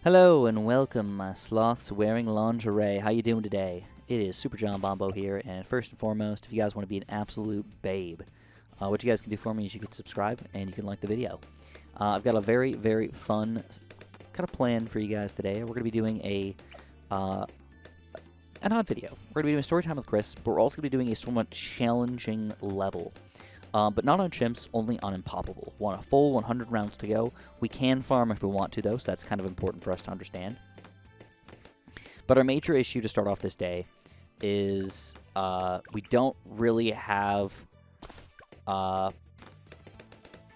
Hello and welcome, my sloths wearing lingerie. How you doing today? It is Super John Bombo here, and first and foremost, if you guys want to be an absolute babe, what you guys can do for me is you can subscribe and you can like the video. I've got a very, very fun kind of plan for you guys today. We're going to be doing an odd video. We're going to be doing story time with Chris, but we're also going to be doing a somewhat challenging level. But not on chimps, only on Impoppable. Want a full 100 rounds to go. We can farm if we want to, though, so that's kind of important for us to understand. But our major issue to start off this day is we don't really have,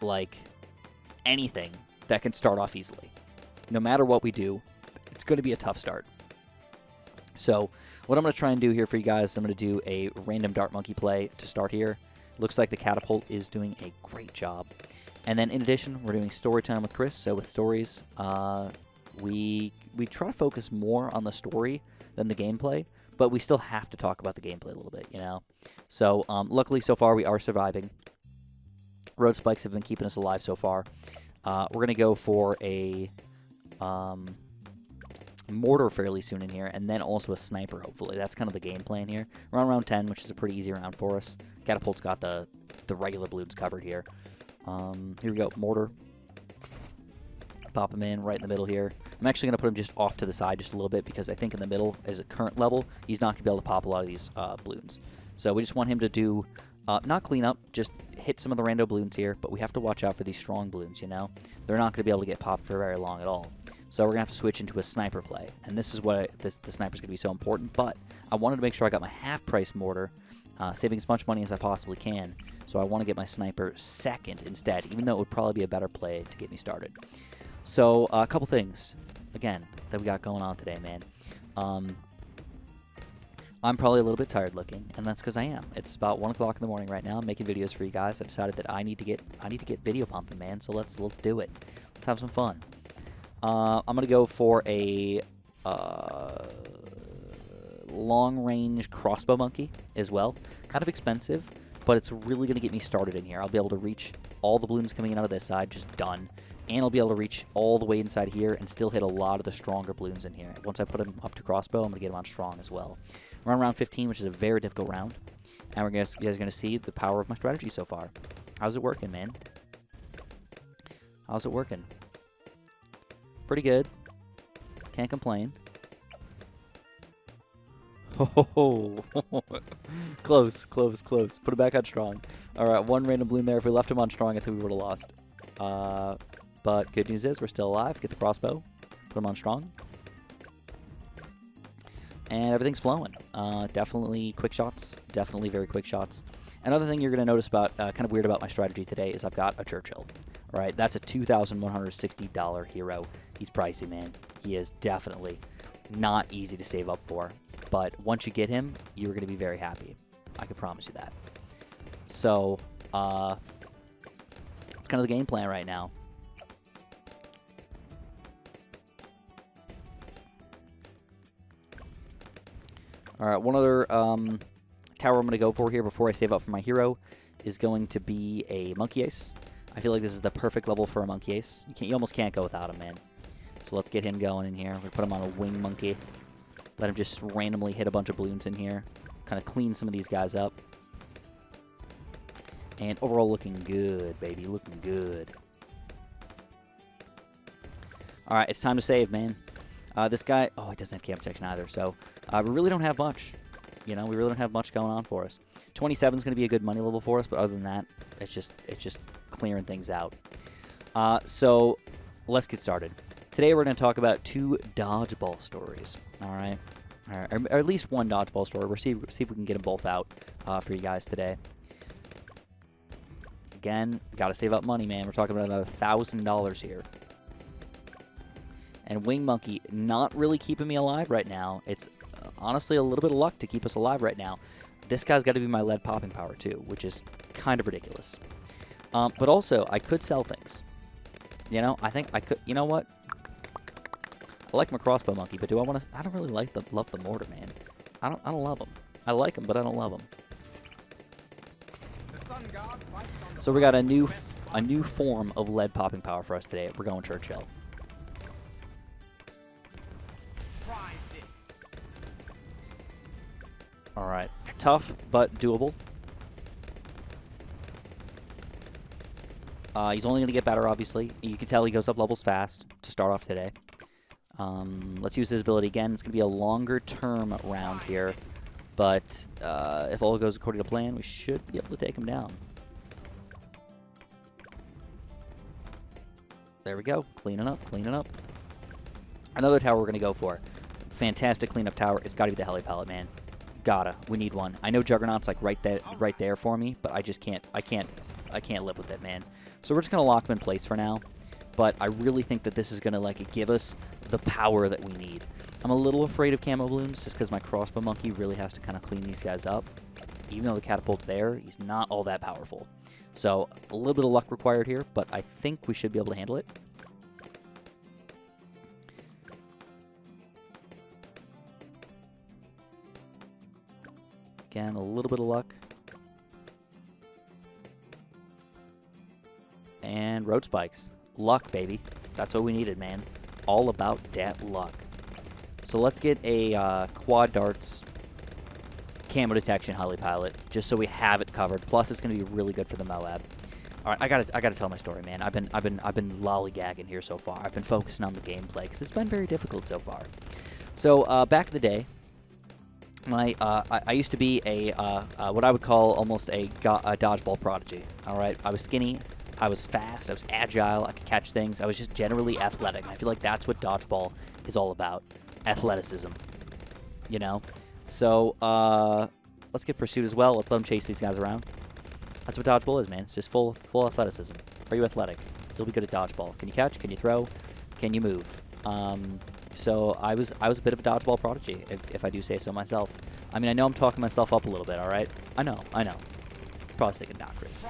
like, anything that can start off easily. No matter what we do, it's going to be a tough start. So what I'm going to try and do here for you guys is I'm going to do a random dart monkey play to start here. Looks like the catapult is doing a great job. And then in addition, we're doing story time with Chris. So with stories, we try to focus more on the story than the gameplay, but we still have to talk about the gameplay a little bit, you know? So luckily so far we are surviving. Road spikes have been keeping us alive so far. We're going to go for a mortar fairly soon in here, and then also a sniper, hopefully. That's kind of the game plan here. We're on round 10, which is a pretty easy round for us. Catapult's got the regular Bloons covered here. Here we go, mortar. Pop him in right in the middle here. I'm actually going to put him just off to the side just a little bit, because I think in the middle, as a current level, he's not going to be able to pop a lot of these Bloons. So we just want him to do, not clean up, just hit some of the rando Bloons here, but we have to watch out for these strong Bloons, you know? They're not going to be able to get popped for very long at all. So we're going to have to switch into a sniper play. And this is what the sniper's going to be so important. But I wanted to make sure I got my half-price mortar, saving as much money as I possibly can. So I want to get my sniper second instead, even though it would probably be a better play to get me started. So a couple things, again, that we got going on today, man. I'm probably a little bit tired looking, and that's because I am. It's about 1 o'clock in the morning right now. I'm making videos for you guys. I decided that I need to get video pumping, man. So let's do it. Let's have some fun. I'm going to go for a long-range crossbow monkey as well. Kind of expensive, but it's really going to get me started in here. I'll be able to reach all the Bloons coming in out of this side, just done. And I'll be able to reach all the way inside here and still hit a lot of the stronger Bloons in here. Once I put him up to crossbow, I'm going to get him on strong as well. We're on round 15, which is a very difficult round. And you guys are going to see the power of my strategy so far. How's it working, man? How's it working? Pretty good. Can't complain. Oh, close, close, close. Put it back on strong. All right, one random Bloon there. If we left him on strong, I think we would have lost. But good news is we're still alive. Get the crossbow. Put him on strong. And everything's flowing. Definitely quick shots. Definitely very quick shots. Another thing you're going to notice about, kind of weird about my strategy today is I've got a Churchill. Right, that's a $2,160 hero. He's pricey, man. He is definitely not easy to save up for. But once you get him, you're going to be very happy. I can promise you that. So, it's kind of the game plan right now. All right, one other tower I'm going to go for here before I save up for my hero is going to be a monkey ace. I feel like this is the perfect level for a monkey ace. You almost can't go without him, man. So let's get him going in here. We're going to put him on a wing monkey. Let him just randomly hit a bunch of Bloons in here. Kind of clean some of these guys up. And overall looking good, baby. Looking good. Alright, it's time to save, man. This guy... Oh, he doesn't have camp protection either. So we really don't have much. You know, we really don't have much going on for us. 27 is going to be a good money level for us, but other than that, it's just clearing things out. So let's get started. Today we're going to talk about 2 dodgeball stories. All right, or at least 1 dodgeball story. We'll see if we can get them both out for you guys today. Again, got to save up money, man. We're talking about another $1,000 here. And Wing Monkey not really keeping me alive right now. It's honestly a little bit of luck to keep us alive right now. This guy's got to be my lead popping power too, which is kind of ridiculous. But also, I could sell things. You know, I think I could. You know what? I like my crossbow monkey, but do I want to? I don't really love the mortar, man. I don't love them. I like them, but I don't love them. So we got a new form of lead popping power for us today. We're going Churchill. All right. Tough, but doable. He's only going to get better, obviously. You can tell he goes up levels fast to start off today. Let's use his ability again. It's going to be a longer-term round here. But if all goes according to plan, we should be able to take him down. There we go. Cleaning up, cleaning up. Another tower we're going to go for. Fantastic cleanup tower. It's got to be the heli pallet, man. Gotta. We need one. I know Juggernaut's like right there for me, but I just can't. I can't live with it, man. So we're just gonna lock him in place for now. But I really think that this is gonna like give us the power that we need. I'm a little afraid of camo balloons just because my crossbow monkey really has to kind of clean these guys up. Even though the catapult's there, he's not all that powerful. So a little bit of luck required here, but I think we should be able to handle it. Again, a little bit of luck. And road spikes. Luck, baby. That's what we needed, man. All about that luck. So let's get a quad darts camo detection heli pilot, just so we have it covered. Plus, it's going to be really good for the Moab. All right, I gotta tell my story, man. I've been lollygagging here so far. I've been focusing on the gameplay because it's been very difficult so far. So back in the day, I used to be a what I would call almost a dodgeball prodigy. All right, I was skinny, I was fast, I was agile, I could catch things. I was just generally athletic. I feel like that's what dodgeball is all about, athleticism. You know, so let's get pursuit as well. Let's let them chase these guys around. That's what dodgeball is, man. It's just full athleticism. Are you athletic? You'll be good at dodgeball. Can you catch? Can you throw? Can you move? So I was a bit of a dodgeball prodigy, if I do say so myself. I mean, I know I'm talking myself up a little bit, all right? I know. Probably thinking, nah, Chris.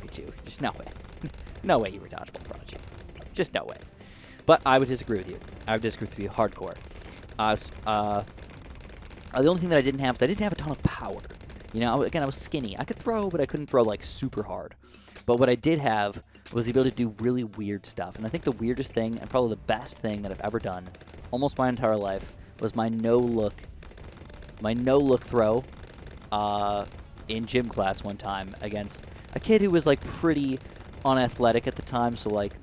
Me too. Just no way. No way you were a dodgeball prodigy. Just no way. But I would disagree with you. I would disagree with you hardcore. The only thing that I didn't have is I didn't have a ton of power. You know, again, I was skinny. I could throw, but I couldn't throw, like, super hard. But what I did have was the ability to do really weird stuff. And I think the weirdest thing, and probably the best thing that I've ever done, almost my entire life, was my no-look throw in gym class one time against a kid who was, like, pretty unathletic at the time. So, like,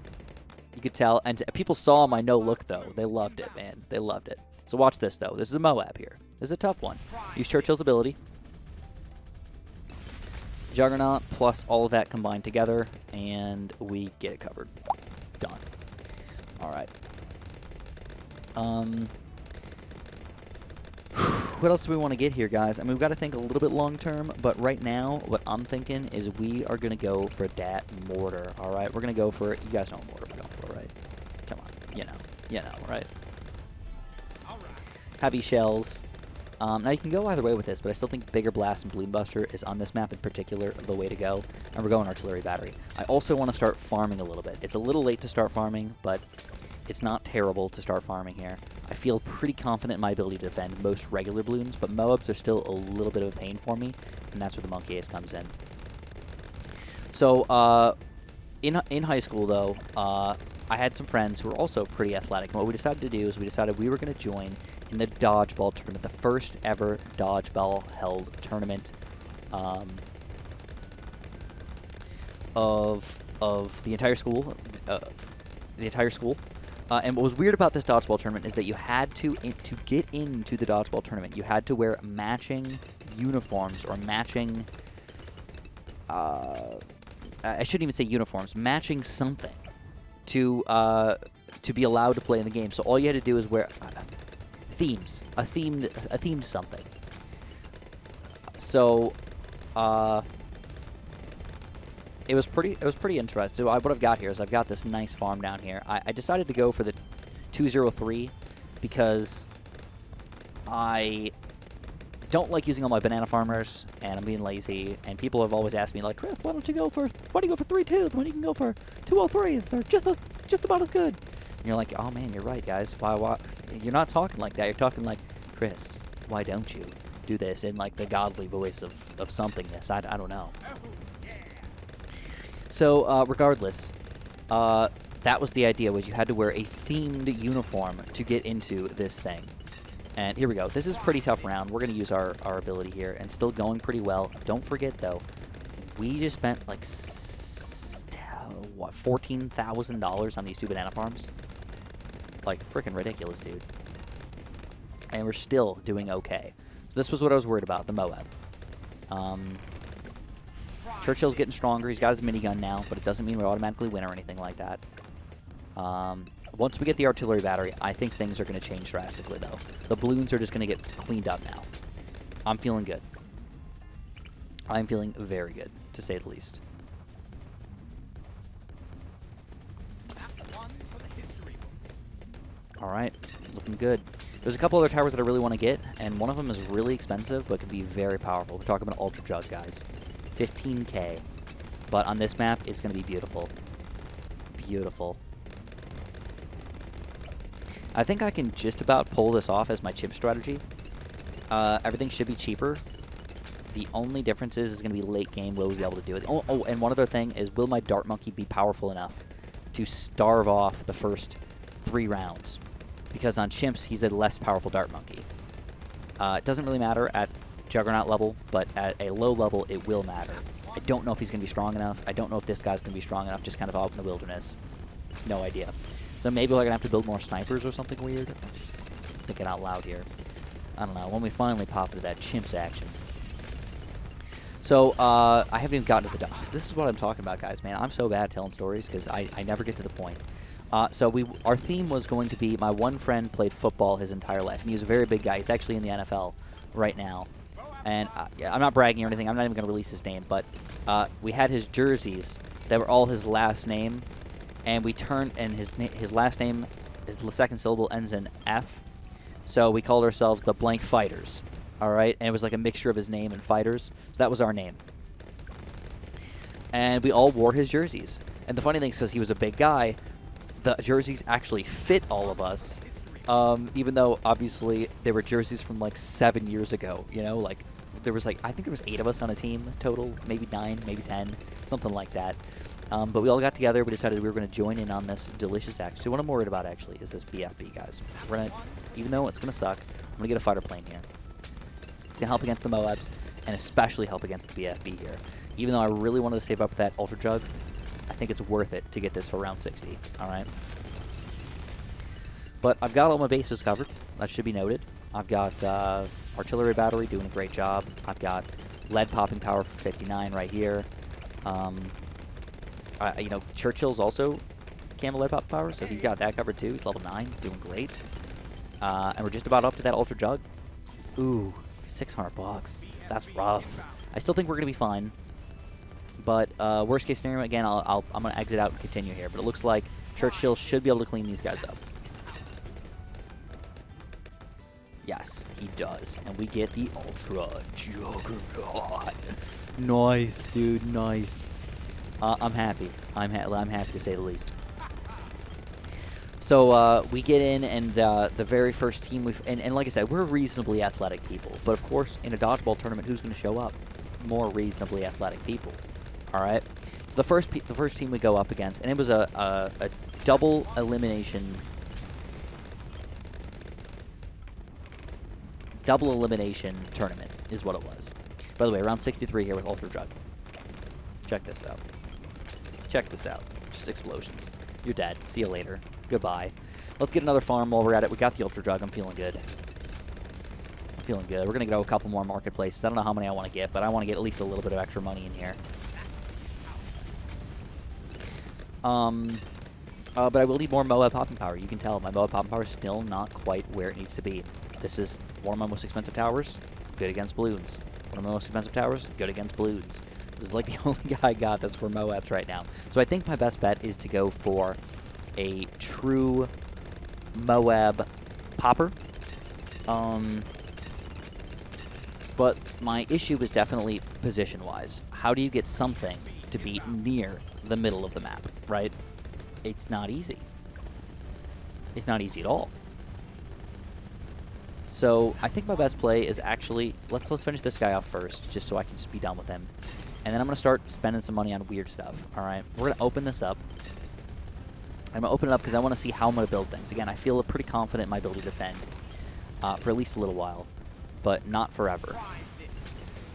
you could tell. And people saw my no-look, though. They loved it, man. They loved it. So watch this, though. This is a Moab here. This is a tough one. Use Churchill's ability. Juggernaut plus all of that combined together, and we get it covered. Done. All right. What else do we want to get here, guys? I mean, we've got to think a little bit long term, but right now, what I'm thinking is we are going to go for that mortar. All right, we're going to go for, you guys know what mortar we're going for, right? Come on, you know, right? Heavy shells. Now, you can go either way with this, but I still think Bigger Blast and Balloon Buster is, on this map in particular, the way to go. And we're going Artillery Battery. I also want to start farming a little bit. It's a little late to start farming, but it's not terrible to start farming here. I feel pretty confident in my ability to defend most regular balloons, but Moabs are still a little bit of a pain for me, and that's where the Monkey Ace comes in. So, in high school, though, I had some friends who were also pretty athletic, and what we decided to do is we decided we were going to join in the dodgeball tournament, the first ever dodgeball held tournament of the entire school. And what was weird about this dodgeball tournament is that you had to get into the dodgeball tournament, you had to wear matching uniforms or matching. I shouldn't even say uniforms, matching something to be allowed to play in the game. So all you had to do is wear themes, a themed something. So it was pretty interesting. So what I've got here is I've got this nice farm down here. I decided to go for the 203 because I don't like using all my banana farmers, and I'm being lazy. And people have always asked me, like, Chris, why don't you go for 3-2 when you can go for 203? They're just about as good. And you're like, oh man, you're right, guys. Why? You're not talking like that. You're talking like, Chris, why don't you do this in like the godly voice of somethingness? I don't know. So regardless, that was the idea, was you had to wear a themed uniform to get into this thing. And here we go. This is a pretty tough round. We're going to use our ability here, and still going pretty well. Don't forget, though, we just spent, like, what, $14,000 on these 2 banana farms? Like, freaking ridiculous, dude. And we're still doing okay. So this was what I was worried about, the Moab. Churchill's getting stronger. He's got his minigun now, but it doesn't mean we automatically win or anything like that. Once we get the artillery battery, I think things are going to change drastically, though. The Bloons are just going to get cleaned up now. I'm feeling good. I'm feeling very good, to say the least. All right, looking good. There's a couple other towers that I really want to get, and one of them is really expensive, but can be very powerful. We're talking about Ultra Jug, guys. 15K. But on this map, it's going to be beautiful. Beautiful. I think I can just about pull this off as my chip strategy. Everything should be cheaper. The only difference is going to be late game. Will we be able to do it? Oh, and one other thing is, will my Dart Monkey be powerful enough to starve off the first 3 rounds? Because on chimps, he's a less powerful Dart Monkey. It doesn't really matter at Juggernaut level, but at a low level, it will matter. I don't know if he's going to be strong enough. I don't know if this guy's going to be strong enough, just kind of out in the wilderness. No idea. So maybe we're going to have to build more snipers or something weird. Thinking out loud here. I don't know. When we finally pop into that chimps action. So, I haven't even gotten to the docks. This is what I'm talking about, guys, man. I'm so bad at telling stories because I never get to the point. So our theme was going to be, my one friend played football his entire life, and he was a very big guy. He's actually in the NFL right now. And yeah, I'm not bragging or anything. I'm not even going to release his name. But we had his jerseys that were all his last name. And we turned, and his last name, his second syllable ends in F. So we called ourselves the Blank Fighters. All right? And it was like a mixture of his name and fighters. So that was our name. And we all wore his jerseys. And the funny thing is, because he was a big guy, the jerseys actually fit all of us. Even though, obviously, they were jerseys from, like, 7 years ago. You know, like, there was, like, I think there was 8 of us on a team total. Maybe 9, maybe 10. Something like that. But we all got together. We decided we were going to join in on this delicious action. So what I'm worried about, actually, is this BFB, guys. We're going to, even though it's going to suck, I'm going to get a fighter plane here. It's going to help against the Moabs, and especially help against the BFB here. Even though I really wanted to save up that Ultra Jug, I think it's worth it to get this for round 60. All right? But I've got all my bases covered. That should be noted. I've got artillery battery doing a great job. I've got lead popping power for 59 right here. You know, Churchill's also camo lead pop power, so he's got that covered too. He's level 9, doing great. And we're just about up to that Ultra Jug. Ooh, $600. That's rough. I still think we're going to be fine. But worst case scenario, again, I'm going to exit out and continue here. But it looks like Churchill should be able to clean these guys up. Yes, he does. And we get the Ultra Juggernaut. Nice, dude, nice. I'm happy. I'm happy to say the least. So we get in, and the very first team and like I said, we're reasonably athletic people. But of course, in a dodgeball tournament, who's going to show up? More reasonably athletic people. All right. So the first team we go up against, and it was a double elimination. Double elimination tournament is what it was. By the way, round 63 here with Ultra Jug. Check this out. Check this out. Just explosions. You're dead. See you later. Goodbye. Let's get another farm while we're at it. We got the Ultra Jug. I'm feeling good. I'm feeling good. We're going to go a couple more marketplaces. I don't know how many I want to get, but I want to get at least a little bit of extra money in here. But I will need more Moab popping power. You can tell my Moab popping power is still not quite where it needs to be. This is one of my most expensive towers. Good against Bloons. One of my most expensive towers. Good against Bloons. This is like the only guy I got that's for Moabs right now. So I think my best bet is to go for a true Moab popper. But my issue is definitely position-wise. How do you get something to be near the middle of the map, right? It's not easy. It's not easy at all. So I think my best play is actually, let's finish this guy off first, just so I can just be done with him. And then I'm going to start spending some money on weird stuff, all right? We're going to open this up. I'm going to open it up because I want to see how I'm going to build things. Again, I feel pretty confident in my ability to defend. for at least a little while, but not forever.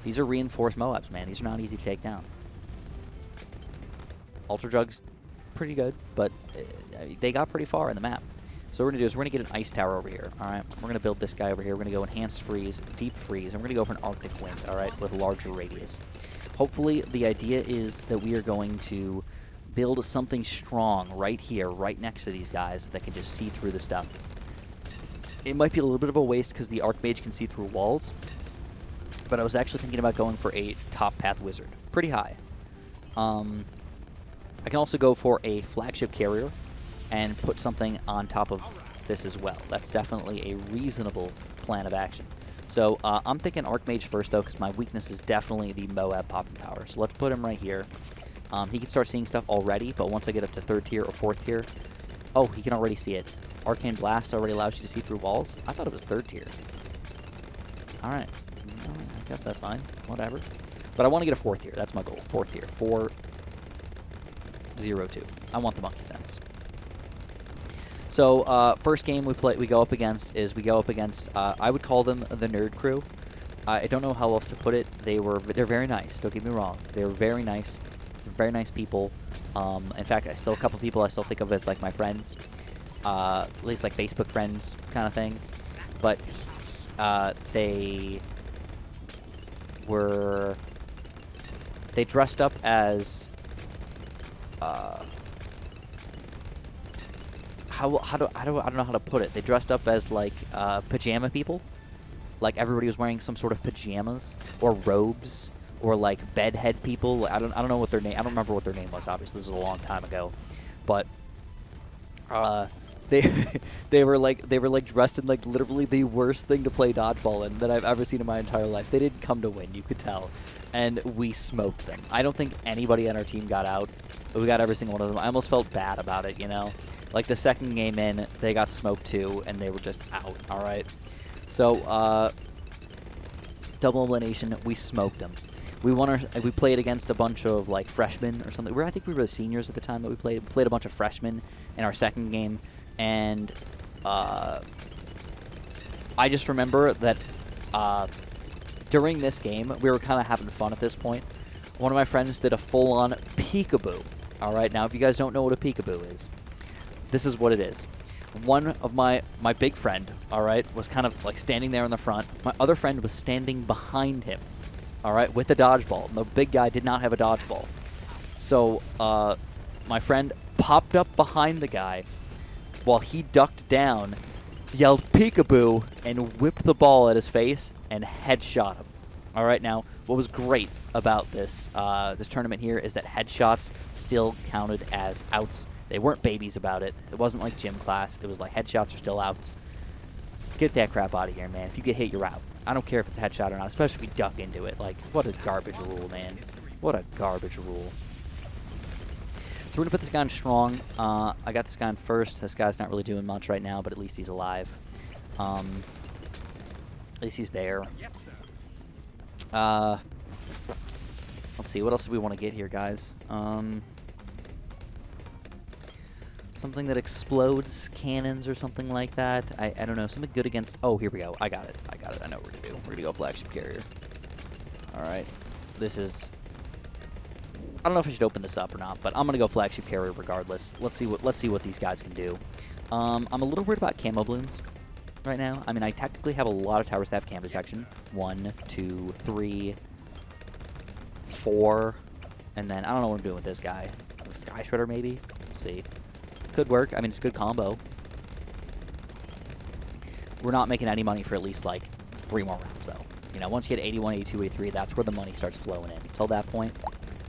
These are reinforced Moabs, man. These are not easy to take down. Ultra Jugg's pretty good, but they got pretty far in the map. So what we're going to do is we're going to get an ice tower over here, all right? We're going to build this guy over here. We're going to go enhanced freeze, deep freeze, and we're going to go for an arctic wind, all right, with a larger radius. Hopefully, the idea is that we are going to build something strong right here, right next to these guys that can just see through the stuff. It might be a little bit of a waste because the Archmage can see through walls, but I was actually thinking about going for a top path wizard. Pretty high. I can also go for a flagship carrier and put something on top of this as well. That's definitely a reasonable plan of action. So I'm thinking Archmage first, though, because my weakness is definitely the Moab popping power. So let's put him right here. He can start seeing stuff already, but once I get up to 3rd tier or 4th tier... Oh, he can already see it. Arcane Blast already allows you to see through walls? I thought it was 3rd tier. Alright. I guess that's fine. Whatever. But I want to get a 4th tier. That's my goal. 4th tier. 4-0-2. I want the monkey sense. So, first game we go up against, I would call them the nerd crew. I don't know how else to put it. They're very nice. Don't get me wrong. They're very nice. Very nice people. In fact, a couple people I still think of as like my friends. At least like Facebook friends kind of thing. But they dressed up as I don't know how to put it. They dressed up as like pajama people. Like everybody was wearing some sort of pajamas or robes or like bedhead people. I don't know what their name. I don't remember what their name was. Obviously, this was a long time ago, but they were like dressed in like literally the worst thing to play dodgeball in that I've ever seen in my entire life. They didn't come to win, you could tell, and we smoked them. I don't think anybody on our team got out. But we got every single one of them. I almost felt bad about it, you know. Like the second game in, they got smoked too, and they were just out. All right. So double elimination, we smoked them. We played against a bunch of like freshmen or something. I think we were the seniors at the time that we played. We played a bunch of freshmen in our second game, and I just remember that during this game we were kind of having fun at this point. One of my friends did a full-on peekaboo. All right, now if you guys don't know what a peekaboo is, this is what it is. One of my big friend, all right, was kind of like standing there in the front. My other friend was standing behind him, all right, with a dodgeball. The big guy did not have a dodgeball. So my friend popped up behind the guy while he ducked down, yelled peekaboo, and whipped the ball at his face and headshot him. All right, now what was great about this this tournament here is that headshots still counted as outs. They weren't babies about it. It wasn't like gym class. It was like headshots are still outs. Get that crap out of here, man. If you get hit, you're out. I don't care if it's a headshot or not, especially if you duck into it. Like, what a garbage rule, man. What a garbage rule. So we're going to put this guy in strong. I got this guy in first. This guy's not really doing much right now, but at least he's alive. At least he's there. Let's see. What else do we want to get here, guys? Something that explodes cannons or something like that. I don't know. Something good against... Oh, here we go. I got it. I know what we're going to do. We're going to go flagship carrier. All right. This is... I don't know if I should open this up or not, but I'm going to go flagship carrier regardless. Let's see what these guys can do. I'm a little worried about camo Bloons right now. I mean, I technically have a lot of towers that have cam detection. 1, 2, 3, 4. And then I don't know what I'm doing with this guy. Sky Shredder maybe? We'll see. Could work. I mean, it's a good combo. We're not making any money for at least, like, 3 more rounds, though. You know, once you get 81, 82, 83, that's where the money starts flowing in. Until that point,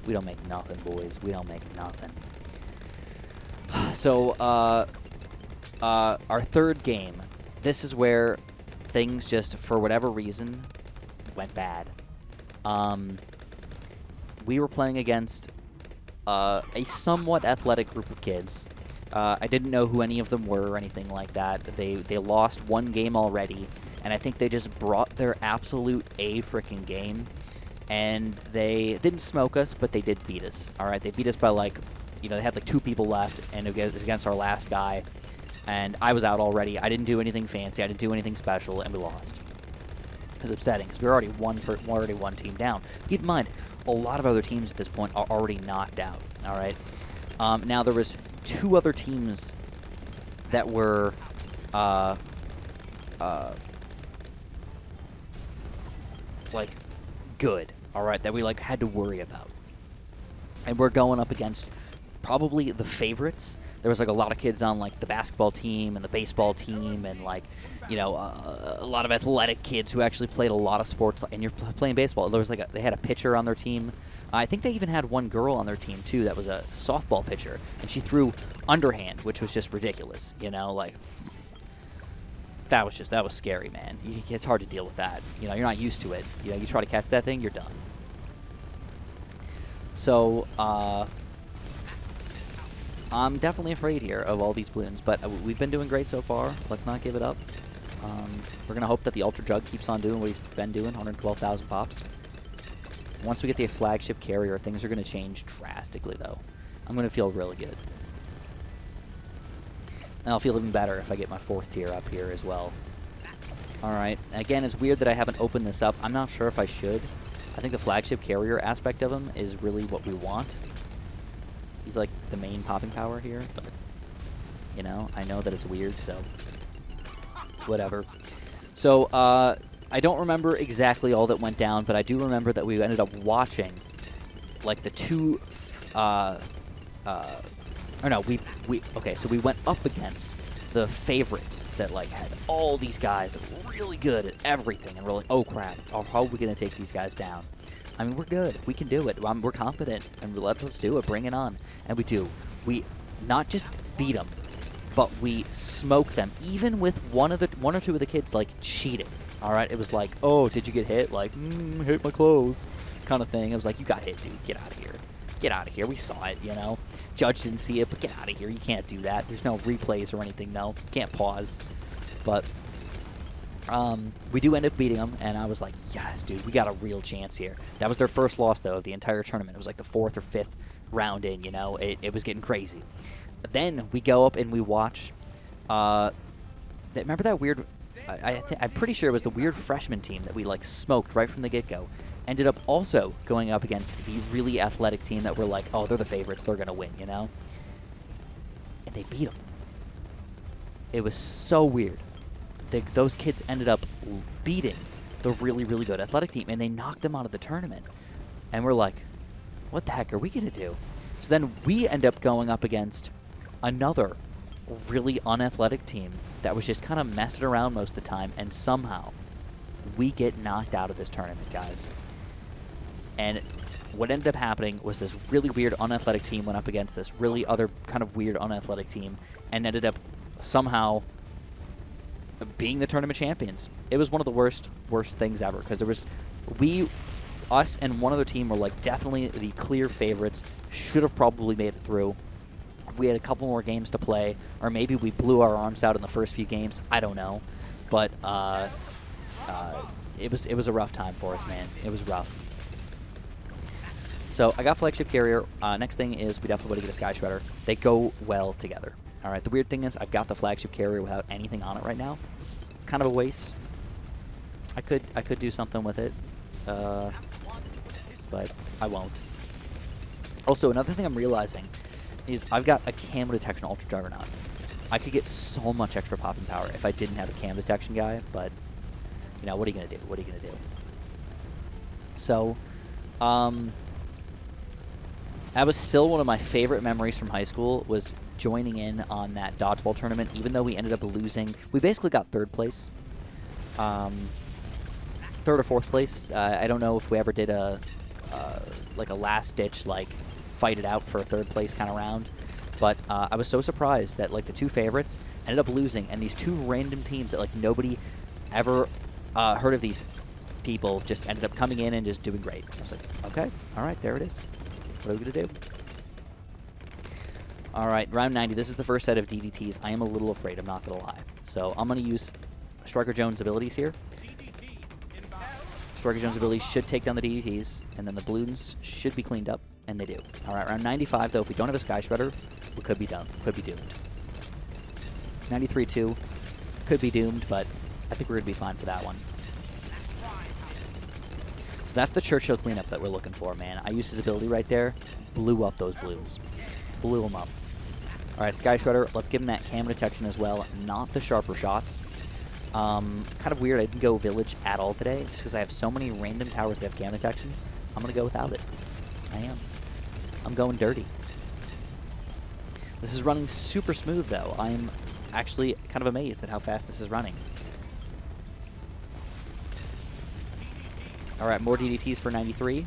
we don't make nothing, boys. We don't make nothing. So, our third game. This is where things just, for whatever reason, went bad. We were playing against a somewhat athletic group of kids. I didn't know who any of them were or anything like that. They lost 1 game already, and I think they just brought their absolute A-frickin' game. And they didn't smoke us, but they did beat us. All right, they beat us by, like, you know, they had like 2 people left, and it was against our last guy. And I was out already. I didn't do anything fancy. I didn't do anything special, and we lost. It was upsetting because we were already one team down. Keep in mind, a lot of other teams at this point are already knocked out. All right. Now there was 2 other teams that were like good. All right, that we like had to worry about, and we're going up against probably the favorites. There was like a lot of kids on like the basketball team and the baseball team, and like, you know, a lot of athletic kids who actually played a lot of sports. And you're playing baseball. There was like they had a pitcher on their team. I think they even had one girl on their team too that was a softball pitcher, and she threw underhand, which was just ridiculous. You know, like that was scary, man. It's hard to deal with that. You know, you're not used to it. You know, you try to catch that thing, you're done. So, I'm definitely afraid here of all these Bloons, but we've been doing great so far. Let's not give it up. We're going to hope that the Ultra Jug keeps on doing what he's been doing, 112,000 pops. Once we get the flagship carrier, things are going to change drastically, though. I'm going to feel really good. And I'll feel even better if I get my 4th tier up here as well. Alright, again, it's weird that I haven't opened this up. I'm not sure if I should. I think the flagship carrier aspect of him is really what we want. He's like the main popping power here, but, you know, I know that it's weird, so whatever. So, I don't remember exactly all that went down, but I do remember that we ended up watching, like, the 2, okay, so we went up against the favorites that, like, had all these guys that were really good at everything, and we're like, oh, crap, how are we going to take these guys down? I mean, we're good. We can do it. We're confident, and let's do it. Bring it on. And we do. We not just beat them, but we smoke them, even with one or 2 of the kids, like, cheating. All right? It was like, oh, did you get hit? Like, hit my clothes kind of thing. It was like, you got hit, dude. Get out of here. Get out of here. We saw it, you know. Judge didn't see it, but get out of here. You can't do that. There's no replays or anything, no. You can't pause. But we do end up beating them, and I was like, yes, dude, we got a real chance here. That was their first loss, though, of the entire tournament. It was like the 4th or 5th round in, you know. It was getting crazy. Then we go up and we watch. Remember that weird... I'm pretty sure it was the weird freshman team that we, like, smoked right from the get-go. Ended up also going up against the really athletic team that we're like, oh, they're the favorites. They're going to win, you know? And they beat them. It was so weird. Those kids ended up beating the really, really good athletic team, and they knocked them out of the tournament. And we're like, what the heck are we going to do? So then we end up going up against another really unathletic team that was just kind of messing around most of the time, and somehow we get knocked out of this tournament, guys. And what ended up happening was this really weird unathletic team went up against this really other kind of weird unathletic team and ended up somehow being the tournament champions. It was one of the worst things ever, because there was us and one other team were like definitely the clear favorites, should have probably made it through. We had a couple more games to play, or maybe we blew our arms out in the first few games. I don't know, but it was a rough time for us, man. It was rough. So I got flagship carrier. Next thing is we definitely want to get a sky shredder. They go well together. All right. The weird thing is I've got the flagship carrier without anything on it right now. It's kind of a waste. I could do something with it, but I won't. Also, another thing I'm realizing is I've got a camo detection ultra juggernaut. I could get so much extra popping power if I didn't have a cam detection guy, but you know, what are you gonna do? What are you gonna do? So, that was still one of my favorite memories from high school, was joining in on that dodgeball tournament, even though we ended up losing. We basically got 3rd place. 3rd or 4th place. I don't know if we ever did like a last-ditch, like, fight it out for a 3rd place kind of round. But I was so surprised that, like, the 2 favorites ended up losing, and these 2 random teams that, like, nobody ever heard of, these people just ended up coming in and just doing great. I was like, okay, all right, there it is. What are we going to do? All right, round 90. This is the first set of DDTs. I am a little afraid, I'm not going to lie. So I'm going to use Striker Jones' abilities here. Striker Jones' abilities should take down the DDTs, and then the Bloons should be cleaned up, and they do. All right, round 95, though, if we don't have a Sky Shredder, we could be done. Could be doomed. 93 too. Could be doomed, but I think we're going to be fine for that one. So that's the Churchill cleanup that we're looking for, man. I used his ability right there. Blew up those Bloons. Blew them up. All right, Sky Shredder, let's give him that cam detection as well, not the sharper shots. Kind of weird, I didn't go Village at all today, just because I have so many random towers that have cam detection. I'm going to go without it. I am. I'm going dirty. This is running super smooth, though. I'm actually kind of amazed at how fast this is running. All right, more DDTs for 93.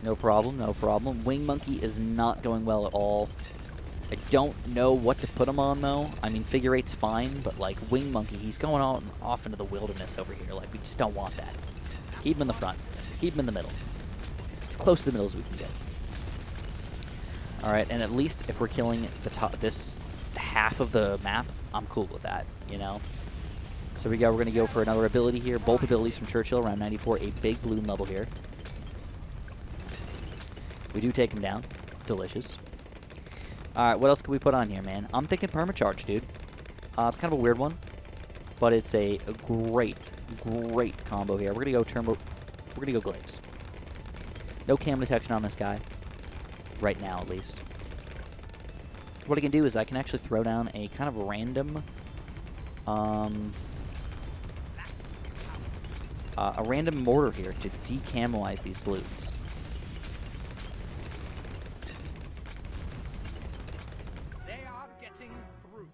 No problem, no problem. Wing Monkey is not going well at all. I don't know what to put him on, though. I mean, Figure 8's fine, but, like, Wing Monkey, he's going on off into the wilderness over here. Like, we just don't want that. Keep him in the front. Keep him in the middle. As close to the middle as we can get. All right, and at least if we're killing the top, this half of the map, I'm cool with that, you know? So we're going to go for another ability here. Both abilities from Churchill, around 94, a big balloon level here. We do take him down. Delicious. All right, what else can we put on here, man? I'm thinking Permacharge, dude. It's kind of a weird one, but it's a great, great combo here. We're going to go Turbo. We're going to go Glaives. No cam detection on this guy. Right now, at least. What I can do is I can actually throw down a kind of random... a random Mortar here to decamelize these Bloons. They are getting through.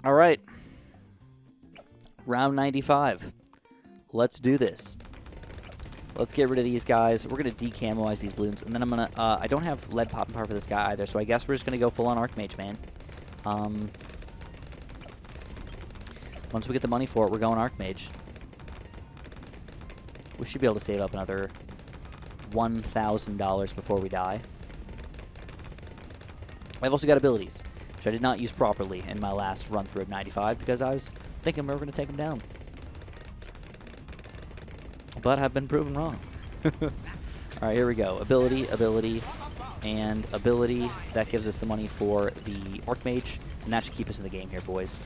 All right. Round 95. Let's do this. Let's get rid of these guys. We're going to decamelize these Bloons. And then I'm going to... I don't have lead popping power for this guy either, so I guess we're just going to go full-on Archmage, man. Once we get the money for it, we're going Archmage. We should be able to save up another $1,000 before we die. I've also got abilities, which I did not use properly in my last run-through of 95 because I was thinking we were going to take them down. But I've been proven wrong. Alright, here we go. Ability, ability, and ability. That gives us the money for the Archmage, and that should keep us in the game here, boys.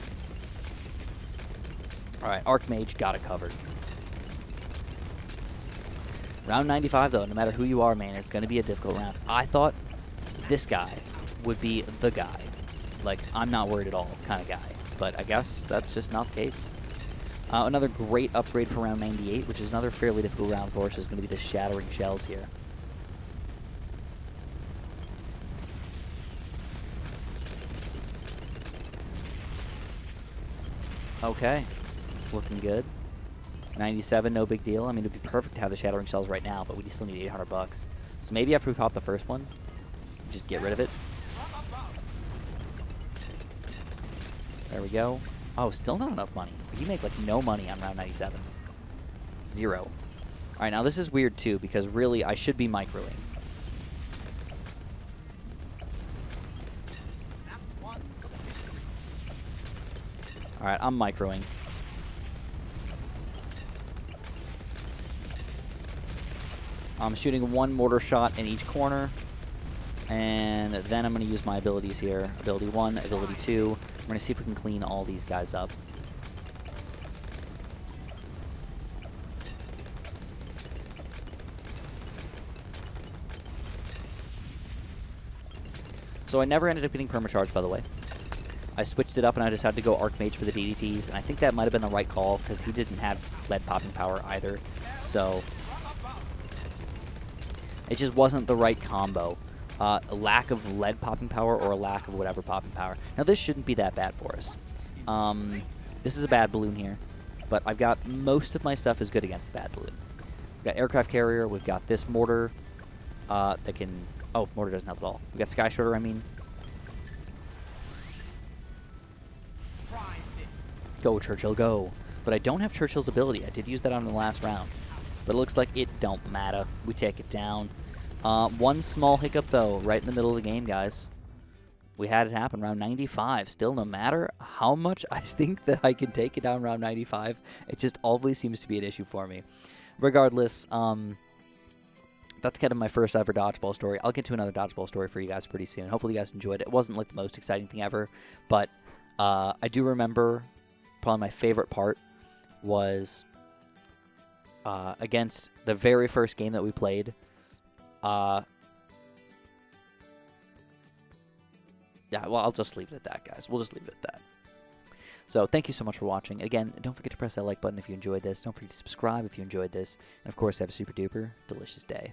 Alright, Archmage got it covered. Round 95, though, no matter who you are, man, it's going to be a difficult round. I thought this guy would be the guy. Like, I'm not worried at all kind of guy. But I guess that's just not the case. Another great upgrade for round 98, which is another fairly difficult round for us, is going to be the Shattering Shells here. Okay. Looking good. 97, no big deal. I mean, it would be perfect to have the Shattering Shells right now, but we still need 800 bucks. So maybe after we pop the first one, just get rid of it. There we go. Oh, still not enough money. You make, like, no money on round 97. 0. All right, now this is weird, too, because really I should be microing. All right, I'm microing. I'm shooting one mortar shot in each corner. And then I'm going to use my abilities here. Ability 1, Ability 2. We're going to see if we can clean all these guys up. So I never ended up getting Permacharge, by the way. I switched it up and I decided to go Archmage for the DDTs. And I think that might have been the right call because he didn't have lead popping power either. So it just wasn't the right combo. A lack of lead popping power or a lack of whatever popping power. Now, this shouldn't be that bad for us. This is a bad balloon here, but I've got most of my stuff is good against the bad balloon. We've got Aircraft Carrier. We've got this Mortar that can... Oh, Mortar doesn't help at all. We've got Sky Shredder, I mean. Go, Churchill, go. But I don't have Churchill's ability. I did use that on the last round. But it looks like it don't matter. We take it down. One small hiccup, though, right in the middle of the game, guys. we had it happen round 95. Still, no matter how much I think that I can take it down round 95, it just always seems to be an issue for me. Regardless, that's kind of my first ever dodgeball story. I'll get to another dodgeball story for you guys pretty soon. Hopefully you guys enjoyed it. It wasn't like the most exciting thing ever, but I do remember probably my favorite part was against the very first game that we played. Yeah, well, I'll just leave it at that, guys. We'll just leave it at that. So thank you so much for watching. Again, don't forget to press that like button if you enjoyed this. Don't forget to subscribe if you enjoyed this. And, of course, have a super duper delicious day.